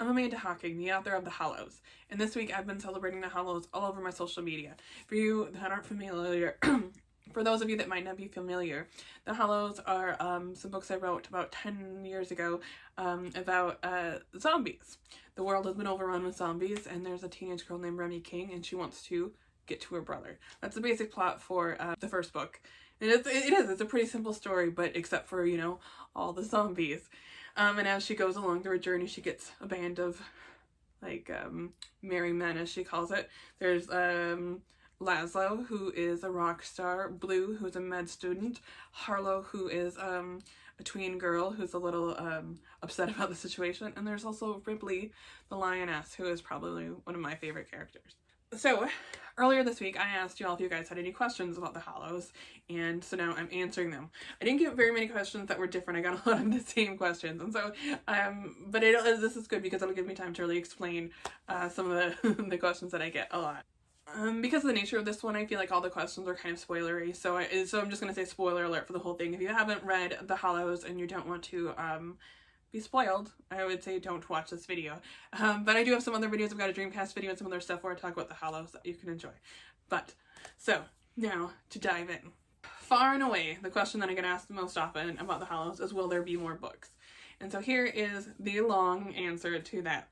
I'm Amanda Hawking, the author of The Hollows, and this week I've been celebrating The Hollows all over my social media. For you that aren't familiar, for those of you that might not be familiar, The Hollows are some books I wrote about 10 years ago about zombies. The world has been overrun with zombies, and there's a teenage girl named Remy King, and she wants to get to her brother. That's the basic plot for the first book. And it's a pretty simple story, but except for, you know, all the zombies. And as she goes along through her journey, she gets a band of, like, merry men, as she calls it. There's Lazlo, who is a rock star, Blue, who's a med student, Harlow, who is a tween girl who's a little upset about the situation, and there's also Ripley, the lioness, who is probably one of my favorite characters. So, earlier this week, I asked you all if you guys had any questions about The Hollows, and so now I'm answering them. I didn't get very many questions that were different. I got a lot of the same questions, and so, but this is good because it'll give me time to really explain some of the questions that I get a lot. Because of the nature of this one, I feel like all the questions are kind of spoilery, so I'm just going to say spoiler alert for the whole thing. If you haven't read The Hollows and you don't want to be spoiled, I would say don't watch this video. But I do have some other videos. I've got a Dreamcast video and some other stuff where I talk about The Hollows that you can enjoy. So now to dive in. Far and away, the question that I get asked the most often about The Hollows is, will there be more books? And so here is the long answer to that.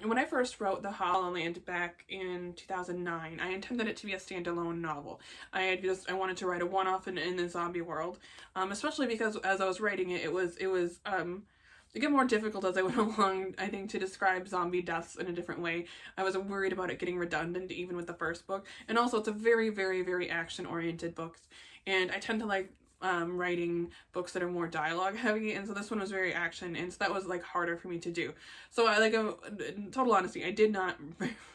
When I first wrote The Hollowland back in 2009, I intended it to be a standalone novel. I wanted to write a one-off in the zombie world, especially because as I was writing it, it was to get more difficult as I went along, I think, to describe zombie deaths in a different way. I was worried about it getting redundant even with the first book, and also it's a very, very, very action-oriented book, and I tend to like writing books that are more dialogue heavy, and so this one was very action, and so that was like harder for me to do. So in total honesty, I did not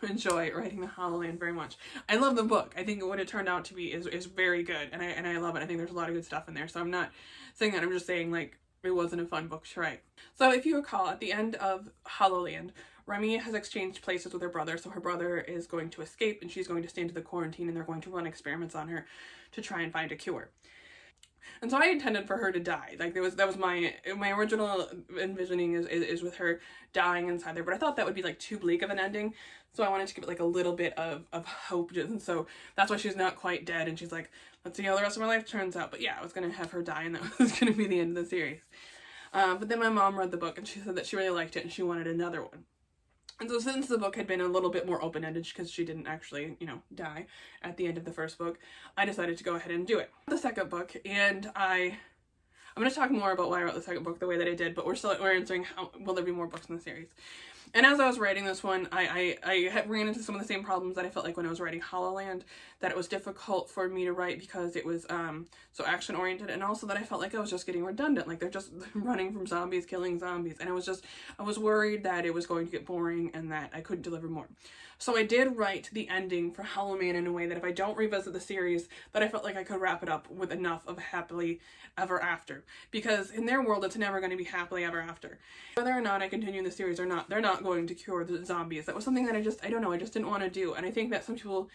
enjoy writing The Hollowland very much. I love the book. I think what it turned out to be is very good, and I love it. I think there's a lot of good stuff in there, so I'm not saying that. I'm just saying, like, it wasn't a fun book to write. So if you recall, at the end of Hollowland, Remy has exchanged places with her brother, so her brother is going to escape, and she's going to stay into the quarantine, and they're going to run experiments on her to try and find a cure. And so I intended for her to die. Like, that was my original envisioning is with her dying inside there, but I thought that would be like too bleak of an ending, so I wanted to give it like a little bit of hope, and so that's why she's not quite dead, and she's like, let's see how the rest of my life turns out. But yeah, I was gonna have her die, and that was gonna be the end of the series. But then my mom read the book, and she said that she really liked it, and she wanted another one. And so since the book had been a little bit more open-ended, because she didn't actually, you know, die at the end of the first book, I decided to go ahead and do it. The second book, and I'm going to talk more about why I wrote the second book the way that I did, but we're answering how will there be more books in the series. And as I was writing this one, I ran into some of the same problems that I felt like when I was writing Hollowland, that it was difficult for me to write because it was so action-oriented, and also that I felt like I was just getting redundant. Like, they're just running from zombies, killing zombies, and I was worried that it was going to get boring and that I couldn't deliver more. So I did write the ending for Hollowland in a way that if I don't revisit the series, that I felt like I could wrap it up with enough of happily ever after. Because in their world, it's never going to be happily ever after. Whether or not I continue the series or not, they're not going to cure the zombies. That was something that I just didn't want to do. And I think that some people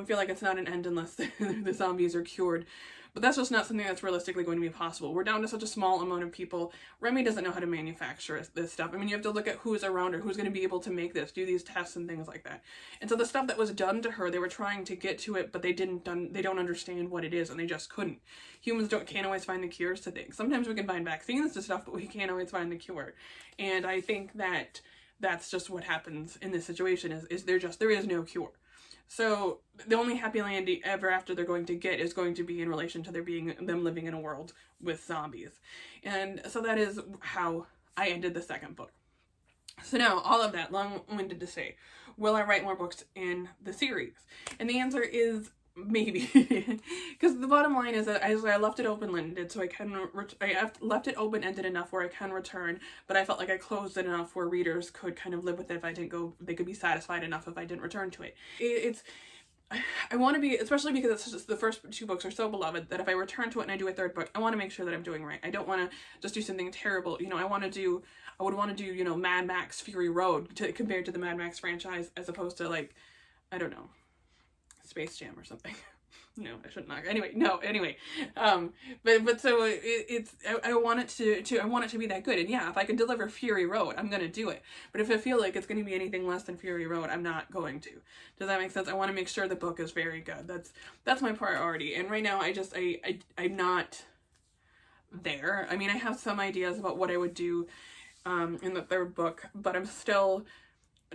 feel like it's not an end unless the zombies are cured. But that's just not something that's realistically going to be possible. We're down to such a small amount of people. Remy doesn't know how to manufacture this stuff. I mean, you have to look at who's around her, who's going to be able to make this, do these tests and things like that. And so the stuff that was done to her, they were trying to get to it, but they don't understand what it is, and they just couldn't. Humans can't always find the cures to things. Sometimes we can find vaccines to stuff, but we can't always find the cure. And I think that that's just what happens in this situation is there is no cure. So the only happy land ever after they're going to get is going to be in relation to them living in a world with zombies. And so that is how I ended the second book. So now, all of that, long-winded to say, will I write more books in the series? And the answer is maybe. Because the bottom line is that I left it open-ended, so I left it open-ended enough where I can return, but I felt like I closed it enough where readers could kind of live with it if I didn't go, they could be satisfied enough if I didn't return to it. I want to be, especially because it's just, the first two books are so beloved, that if I return to it and I do a third book, I want to make sure that I'm doing right. I don't want to just do something terrible. You know, I would want to do, you know, Mad Max Fury Road compared to the Mad Max franchise, as opposed to, like, I don't know, Space Jam or something. no, I shouldn't knock. Anyway, no, anyway. But so I want it I want it to be that good. And yeah, if I can deliver Fury Road, I'm going to do it. But if I feel like it's going to be anything less than Fury Road, I'm not going to. Does that make sense? I want to make sure the book is very good. That's my priority. And right now I'm not there. I mean, I have some ideas about what I would do in the third book, but I'm still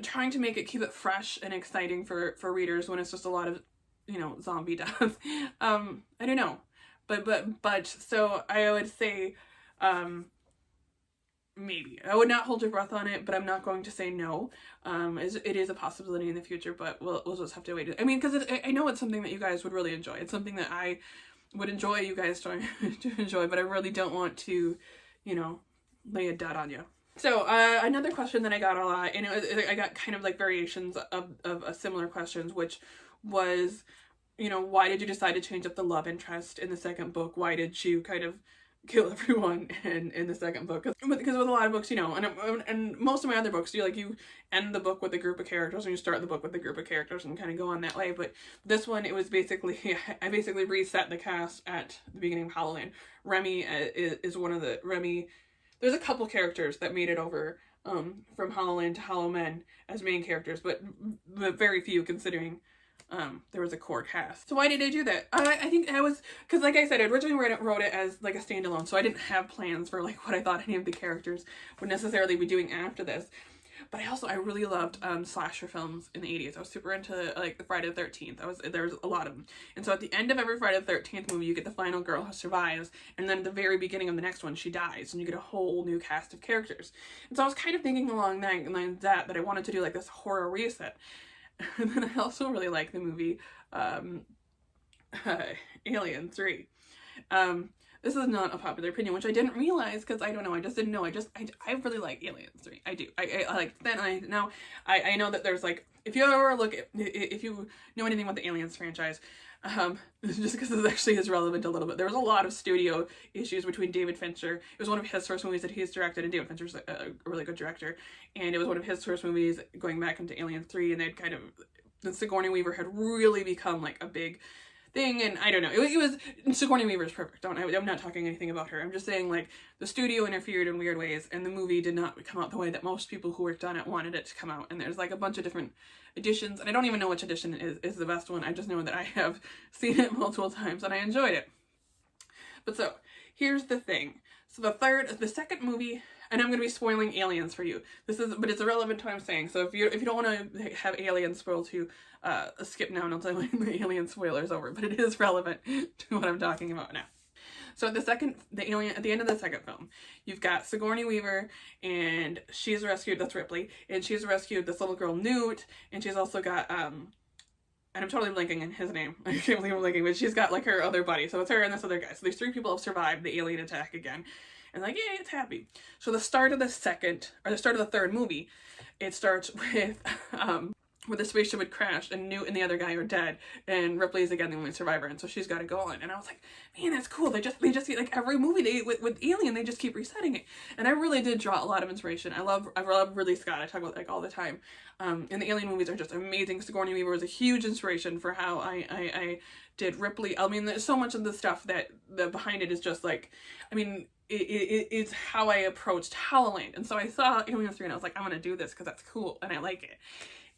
trying to keep it fresh and exciting for readers when it's just a lot of, zombie death. I don't know, but so I would say, maybe I would not hold your breath on it, but I'm not going to say no. It is a possibility in the future, but we'll just have to wait. I mean, because I know it's something that you guys would really enjoy. It's something that I would enjoy you guys to enjoy, but I really don't want to, lay a dud on you. So another question that I got a lot, and I got kind of like variations of a similar questions, which was, why did you decide to change up the love interest in the second book? Why did you kind of kill everyone in the second book? Because with a lot of books, and most of my other books, you end the book with a group of characters and you start the book with a group of characters and kind of go on that way. But this one, it was basically, I basically reset the cast at the beginning of Halloween. Remy is one of Remy. There's a couple characters that made it over from Halloween to Halloween as main characters, but very few considering there was a core cast. So why did I do that? I think because like I said, I originally wrote it as like a standalone, so I didn't have plans for like what I thought any of the characters would necessarily be doing after this. But I really loved slasher films in the 80s. I was super into like the Friday the 13th. There was a lot of them. And so at the end of every Friday the 13th movie, you get the final girl who survives, and then at the very beginning of the next one, she dies, and you get a whole new cast of characters. And so I was kind of thinking along that I wanted to do like this horror reset. And then I also really like the movie Alien 3. This is not a popular opinion, which I didn't realize because I don't know. I just didn't know. I really like Alien 3. I do. I like that. I know that there's like, if you know anything about the Aliens franchise, just because this actually is relevant a little bit. There was a lot of studio issues between David Fincher. It was one of his first movies that he's directed, and David Fincher's a really good director. And it was one of his first movies going back into Alien 3, and Sigourney Weaver had really become like a big thing, and I don't know. It was Sigourney Weaver is perfect. I'm not talking anything about her. I'm just saying like the studio interfered in weird ways, and the movie did not come out the way that most people who worked on it wanted it to come out. And there's like a bunch of different editions, and I don't even know which edition is the best one. I just know that I have seen it multiple times and I enjoyed it. But so here's the thing. So the second movie, and I'm going to be spoiling Aliens for you. But it's irrelevant to what I'm saying. So if you don't want to have Aliens spoiled to skip now, and I'll tell you the Alien spoilers over. But it is relevant to what I'm talking about now. So at the end of the second film, you've got Sigourney Weaver, and she's rescued, that's Ripley, and she's rescued this little girl, Newt, and she's also got, and I'm totally blanking on his name. I can't believe I'm blanking, but she's got like her other buddy. So it's her and this other guy. So these three people have survived the alien attack again. And like, yay, it's happy. So the start of the third movie, it starts with, where the spaceship would crash and Newt and the other guy are dead, and Ripley is again the only survivor, and so she's got to go on. And I was like, man, that's cool. They just like every movie with Alien, they just keep resetting it. And I really did draw a lot of inspiration. I love Ridley Scott. I talk about like all the time. And the Alien movies are just amazing. Sigourney Weaver was a huge inspiration for how I did Ripley. I mean, there's so much of the stuff that behind it is just like, I mean, it's how I approached Halloween. And so I saw Alien 3 and I was like, I'm gonna do this because that's cool and I like it.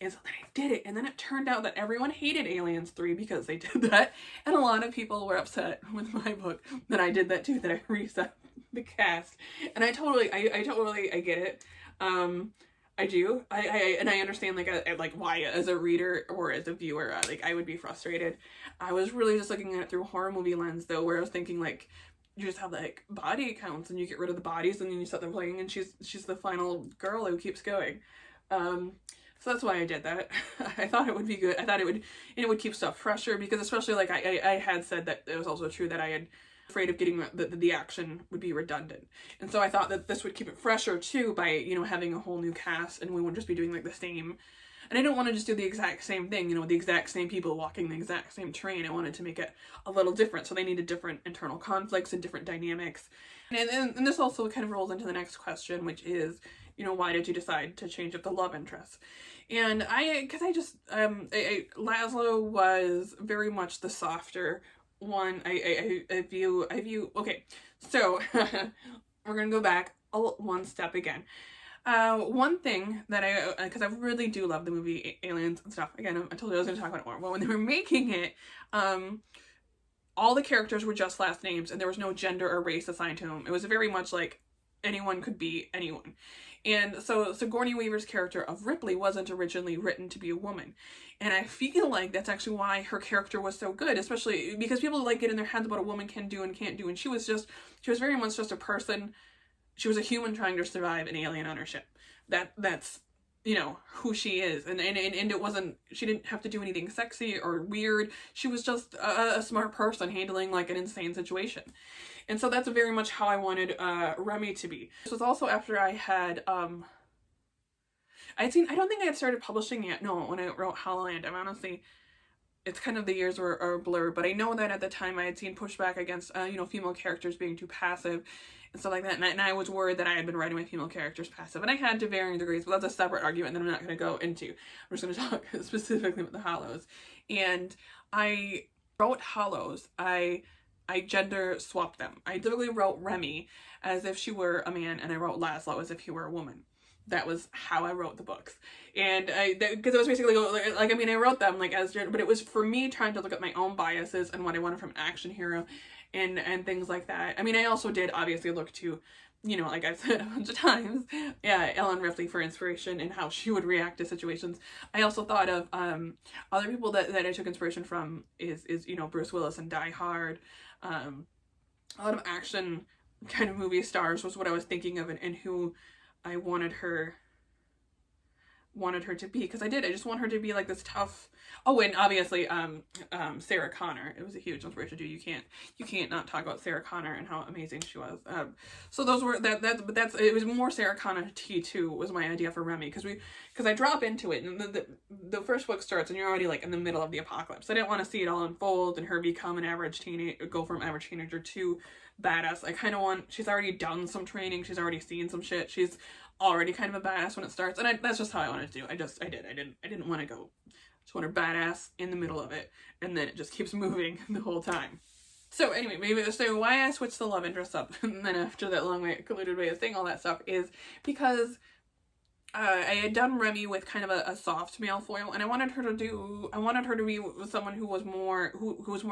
And so then I did it, and then it turned out that everyone hated Aliens 3 because they did that, and a lot of people were upset with my book that I did that too, that I reset the cast. And I totally get it. I do. And I understand like why as a reader or as a viewer, like I would be frustrated. I was really just looking at it through a horror movie lens though, where I was thinking like, you just have like body counts and you get rid of the bodies and then you set them playing and she's the final girl who keeps going. So that's why I did that. I thought it would be good. I thought it would keep stuff fresher, because especially like I had said that it was also true that I had afraid of getting the action would be redundant. And so I thought that this would keep it fresher too by, having a whole new cast, and we wouldn't just be doing like the same. And I don't want to just do the exact same thing, the exact same people walking the exact same train. I wanted to make it a little different. So they needed different internal conflicts and different dynamics. And this also kind of rolls into the next question, which is, you know, why did you decide to change up the love interest? And Lazlo was very much the softer one. I view, okay, so we're gonna go back one step again. One thing that because I really do love the movie Aliens and stuff. Again, I told you I was going to talk about it more. But when they were making it, all the characters were just last names, and there was no gender or race assigned to them. It was very much like anyone could be anyone. And so Sigourney Weaver's character of Ripley wasn't originally written to be a woman. And I feel like that's actually why her character was so good, especially because people like get in their heads about what a woman can do and can't do. And she was very much just a person. She was a human trying to survive an alien on her ship. That's, you know, who she is. And it wasn't, she didn't have to do anything sexy or weird. She was just a smart person handling like an insane situation. And so that's very much how I wanted Remy to be. This was also after I had, I don't think I had started publishing yet. No, when I wrote Hololand. I'm honestly, it's kind of the years are blurred, but I know that at the time I had seen pushback against, you know, female characters being too passive and stuff like that, and I was worried that I had been writing my female characters passive, and I had to varying degrees, but that's a separate argument that I'm not going to go into. I'm just going to talk specifically about the Hollows. And I wrote Hollows, I gender swapped them. I typically wrote Remy as if she were a man, and I wrote Lazlo as if he were a woman. That was how I wrote the books. And because it was basically like, I mean, I wrote them like as gender, but it was for me trying to look at my own biases and what I wanted from an action hero and things like that. I mean, I also did obviously look to, you know, like I've said a bunch of times, yeah, Ellen Ripley for inspiration and how she would react to situations. I also thought of other people that I took inspiration from is you know, Bruce Willis and Die Hard. A lot of action kind of movie stars was what I was thinking of, and who I wanted her to be, because I just want her to be like this tough. Oh, and obviously Sarah Connor, it was a huge inspiration too. You can't not talk about Sarah Connor and how amazing she was. So those were it was more Sarah Connor T2 was my idea for Remy, because I drop into it and the first book starts and you're already like in the middle of the apocalypse. I didn't want to see it all unfold and her become an average teenager, go from average teenager to badass. I kind of want, she's already done some training, she's already seen some shit, she's already kind of a badass when it starts, and that's just how I wanted to do. I didn't want to go. Just want her badass in the middle of it, and then it just keeps moving the whole time. So anyway, so why I switched the love interest up, and then after that long convoluted way of saying all that stuff, is because I had done Remy with kind of a soft male foil, and I wanted her to be with someone who was more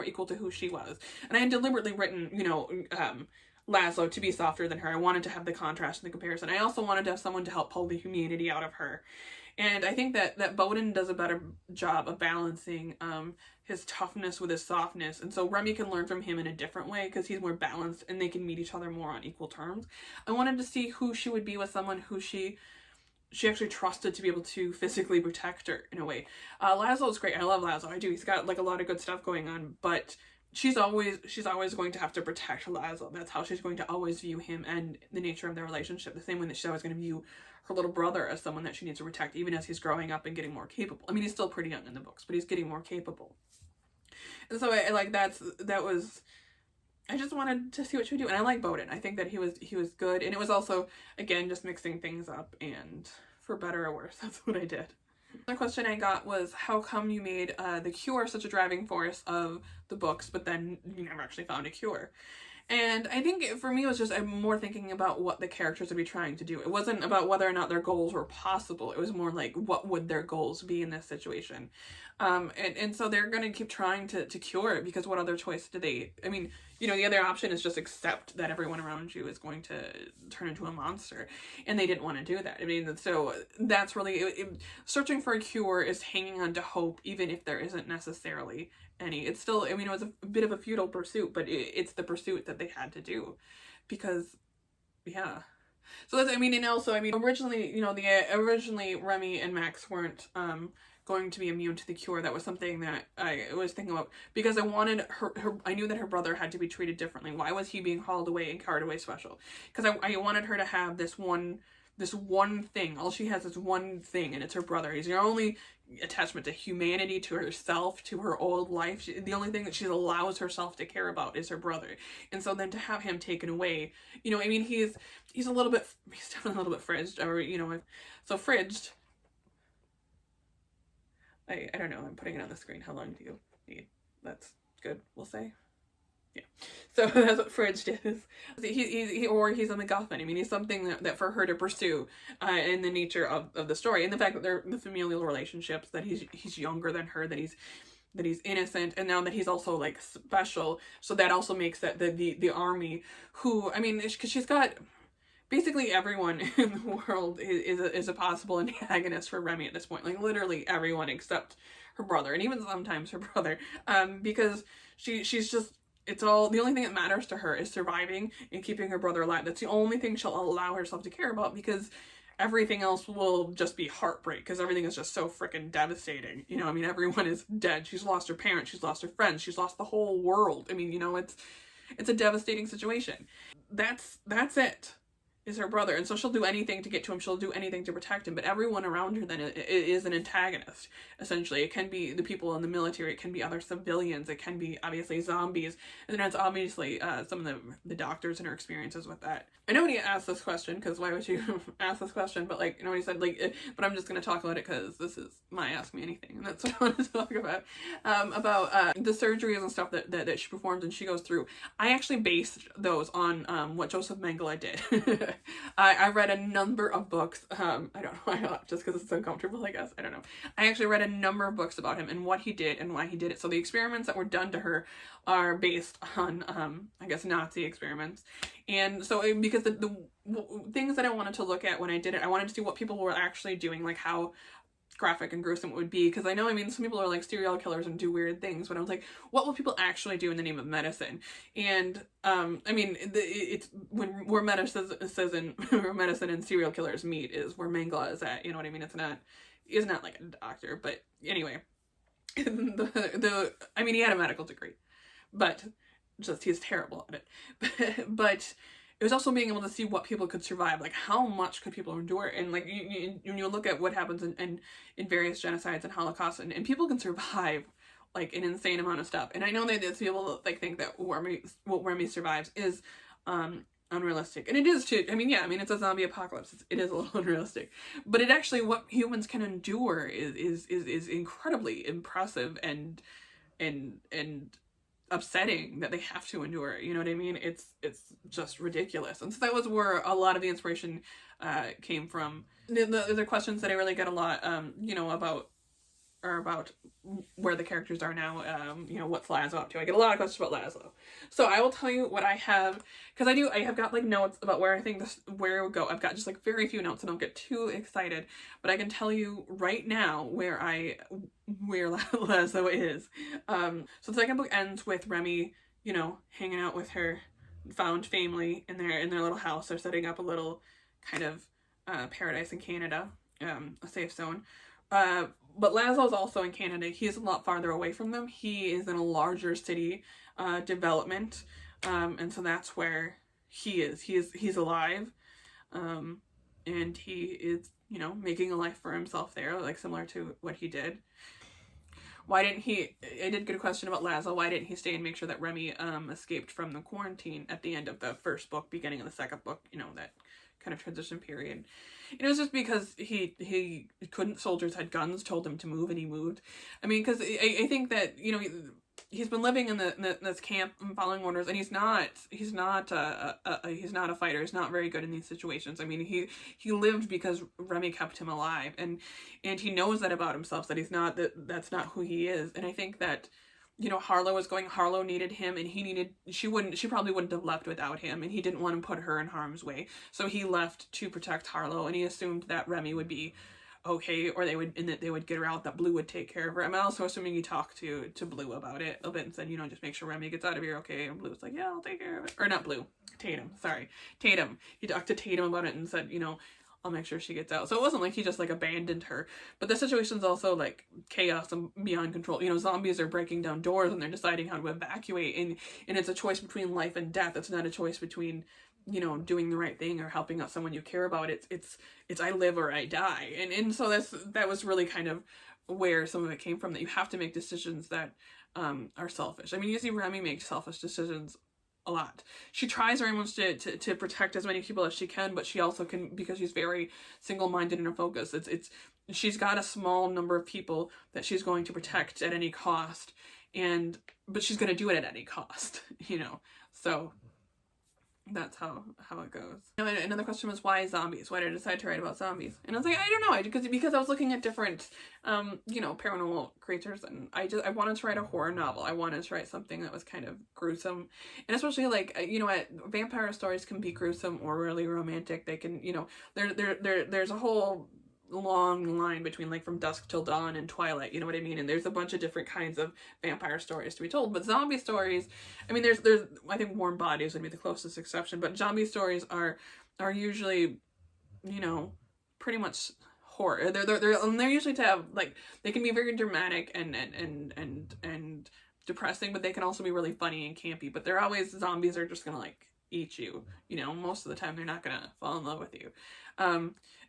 equal to who she was, and I had deliberately written, you know, Lazlo to be softer than her. I wanted to have the contrast and the comparison. I also wanted to have someone to help pull the humanity out of her. And I think that Bowden does a better job of balancing his toughness with his softness. And so Remy can learn from him in a different way because he's more balanced and they can meet each other more on equal terms. I wanted to see who she would be with someone who she actually trusted to be able to physically protect her in a way. Lazlo's great. I love Lazlo. I do. He's got like a lot of good stuff going on, but she's always going to have to protect Lazlo. That's how she's going to always view him and the nature of their relationship, the same way that she's always going to view her little brother as someone that she needs to protect, even as he's growing up and getting more capable. I mean, he's still pretty young in the books, but he's getting more capable. And so I like I just wanted to see what she would do, and I like Bowden. I think that he was good, and it was also, again, just mixing things up, and for better or worse, that's what I did. Another question I got was, how come you made the cure such a driving force of the books, but then you never actually found a cure? And I think for me, it was just, I'm more thinking about what the characters would be trying to do. It wasn't about whether or not their goals were possible. It was more like, what would their goals be in this situation? And so they're going to keep trying to cure it, because what other choice do they, I mean, you know, the other option is just accept that everyone around you is going to turn into a monster. And they didn't want to do that. I mean, so that's really, searching for a cure is hanging on to hope, even if there isn't necessarily any. It's still, I mean, it was a bit of a futile pursuit, but it's the pursuit that they had to do, because, yeah. So that's, I mean, and also, I mean, originally, you know, originally Remy and Max weren't going to be immune to the cure. That was something that I was thinking about, because I wanted her I knew that her brother had to be treated differently. Why was he being hauled away and carried away special? Because I wanted her to have this one this one thing. All she has is one thing, and it's her brother. He's her only attachment to humanity, to herself, to her old life. The only thing that she allows herself to care about is her brother. And so then to have him taken away, you know, I mean, he's a little bit, he's definitely a little bit fridged, or, you know, so fridged. I don't know, I'm putting it on the screen. How long do you need? That's good, we'll say. Yeah. So that's what fridged is. He's a MacGuffin. I mean, he's something that for her to pursue in the nature of the story, and the fact that they're the familial relationships, that he's younger than her, that he's innocent, and now that he's also like special. So that also makes that the army, who, I mean, because she's got basically everyone in the world is a possible antagonist for Remy at this point. Like literally everyone except her brother, and even sometimes her brother, because she's just, it's all, the only thing that matters to her is surviving and keeping her brother alive. That's the only thing she'll allow herself to care about, because everything else will just be heartbreak, because everything is just so freaking devastating. You know, I mean, everyone is dead. She's lost her parents, she's lost her friends, she's lost the whole world. I mean, you know, it's a devastating situation. That's it. Is her brother, and so she'll do anything to get to him, she'll do anything to protect him, but everyone around her then is an antagonist, essentially. It can be the people in the military, it can be other civilians, it can be obviously zombies, and then it's obviously some of the doctors and her experiences with that. I know nobody asked this question, because why would you ask this question, but like, nobody said, like, but I'm just going to talk about it because this is my Ask Me Anything, and that's what I want to talk about the surgeries and stuff that she performs and she goes through. I actually based those on what Joseph Mengele did. I read a number of books. I don't know why, just because it's uncomfortable, I guess. I don't know. I actually read a number of books about him and what he did and why he did it. So the experiments that were done to her are based on, I guess, Nazi experiments. And so, because the things that I wanted to look at when I did it, I wanted to see what people were actually doing, like how graphic and gruesome it would be, because I know, I mean, some people are like serial killers and do weird things, but I was like, what will people actually do in the name of medicine? And I mean, it's where medicine and serial killers meet is where Mengele is at, you know what I mean? He's not like a doctor, but anyway, I mean, he had a medical degree, but just he's terrible at it. But it was also being able to see what people could survive, like how much could people endure, and like when you look at what happens in various genocides and Holocausts, and people can survive like an insane amount of stuff. And I know that there's people like think that what Remy survives is unrealistic, and it is too. I mean, yeah, I mean, it's a zombie apocalypse. It is a little unrealistic, but it actually, what humans can endure is incredibly impressive and upsetting that they have to endure, you know what I mean? It's just ridiculous. And so that was where a lot of the inspiration came from. The questions that I really get a lot, you know, about where the characters are now, you know, what's Lazlo up to? I get a lot of questions about Lazlo. So I will tell you what I have, because I have got like notes about where I think where it would go. I've got just like very few notes, and don't get too excited, but I can tell you right now where Lazlo is. So the second book ends with Remy, you know, hanging out with her found family in their little house. They're setting up a little kind of paradise in Canada, a safe zone. But Lazlo's also in Canada. He's a lot farther away from them. He is in a larger city development, and so that's where he is. He's alive, and he is, you know, making a life for himself there, like similar to what he did. Why didn't he? I did get a question about Lazlo. Why didn't he stay and make sure that Remy escaped from the quarantine at the end of the first book, beginning of the second book? You know, that kind of transition period. It was just because he couldn't. Soldiers had guns, told him to move, and he moved. I mean, because I think that, you know, he's been living in this camp and following orders, and he's not a fighter. He's not very good in these situations. I mean, he lived because Remy kept him alive, and he knows that about himself, that that's not who he is. And I think that, you know, Harlow needed him, and she probably wouldn't have left without him, and he didn't want to put her in harm's way. So he left to protect Harlow, and he assumed that Remy would be okay, or that they would get her out, that Blue would take care of her. I'm also assuming he talked to Blue about it a bit and said, you know, just make sure Remy gets out of here, okay? And Blue was like, yeah, I'll take care of it. Or not Blue, Tatum, sorry. Tatum. He talked to Tatum about it and said, you know, I'll make sure she gets out. So it wasn't like he just like abandoned her, but the situation's also like chaos and beyond control. You know, zombies are breaking down doors and they're deciding how to evacuate, and it's a choice between life and death. It's not a choice between you know, doing the right thing or helping out someone you care about. It's I live or I die. And so that was really kind of where some of it came from, that you have to make decisions that are selfish. I mean, you see Remy make selfish decisions a lot. She tries very much to protect as many people as she can, but she also can, because she's very single-minded and focused. She's got a small number of people that she's going to protect at any cost, but she's going to do it at any cost, you know. So that's how it goes. Another question was, why zombies? Why did I decide to write about zombies? And I was like, I don't know, because I was looking at different you know, paranormal creatures, and I wanted to write a horror novel. I wanted to write something that was kind of gruesome, and especially, like, you know, vampire stories can be gruesome or really romantic. They can, you know, there's a whole long line between, like, From Dusk Till Dawn and Twilight, you know what I mean? And there's a bunch of different kinds of vampire stories to be told. But zombie stories, I mean, there's I think Warm Bodies would be the closest exception, but zombie stories are usually, you know, pretty much horror. They're usually to have, like, they can be very dramatic and depressing, but they can also be really funny and campy. But they're always, zombies are just gonna, like, eat you, you know. Most of the time they're not gonna fall in love with you.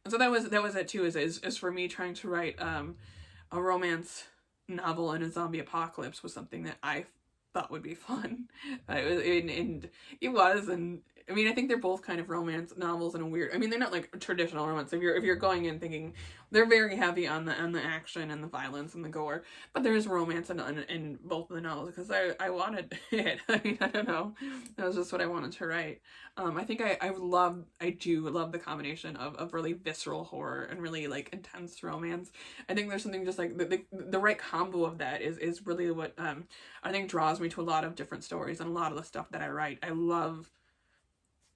And so that was it too, is for me, trying to write a romance novel in a zombie apocalypse was something that I thought would be fun. And it was, and I mean, I think they're both kind of romance novels in a weird, I mean, they're not like traditional romance. If you're going in thinking, they're very heavy on the action and the violence and the gore, but there is romance in both of the novels, because I wanted it. I mean, I don't know, that was just what I wanted to write. I think I do love the combination of really visceral horror and really, like, intense romance. I think there's something just like the right combo of that is really what I think draws me to a lot of different stories and a lot of the stuff that I write. I love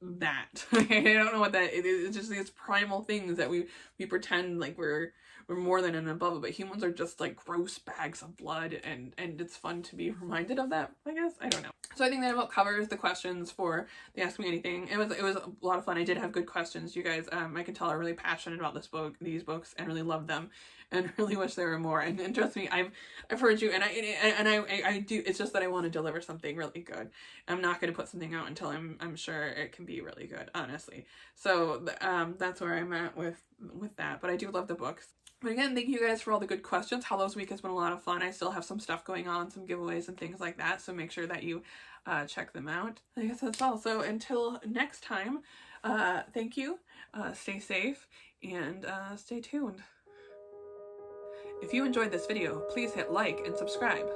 that. I don't know what that is. It's just these primal things that we pretend like we're more than and above, but humans are just like gross bags of blood, and it's fun to be reminded of that, I guess. I don't know. So I think that about covers the questions for the Ask Me Anything. It was a lot of fun. I did have good questions. You guys, I can tell, are really passionate about these books, and really love them, and really wish there were more. And trust me, I've heard you, and I do. It's just that I want to deliver something really good. I'm not going to put something out until I'm sure it can be really good, honestly. So that's where I'm at with that. But I do love the books. But again, thank you guys for all the good questions. Hallows Week has been a lot of fun. I still have some stuff going on, some giveaways and things like that, so make sure that you check them out. I guess that's all. So until next time, thank you, stay safe, and stay tuned. If you enjoyed this video, please hit like and subscribe.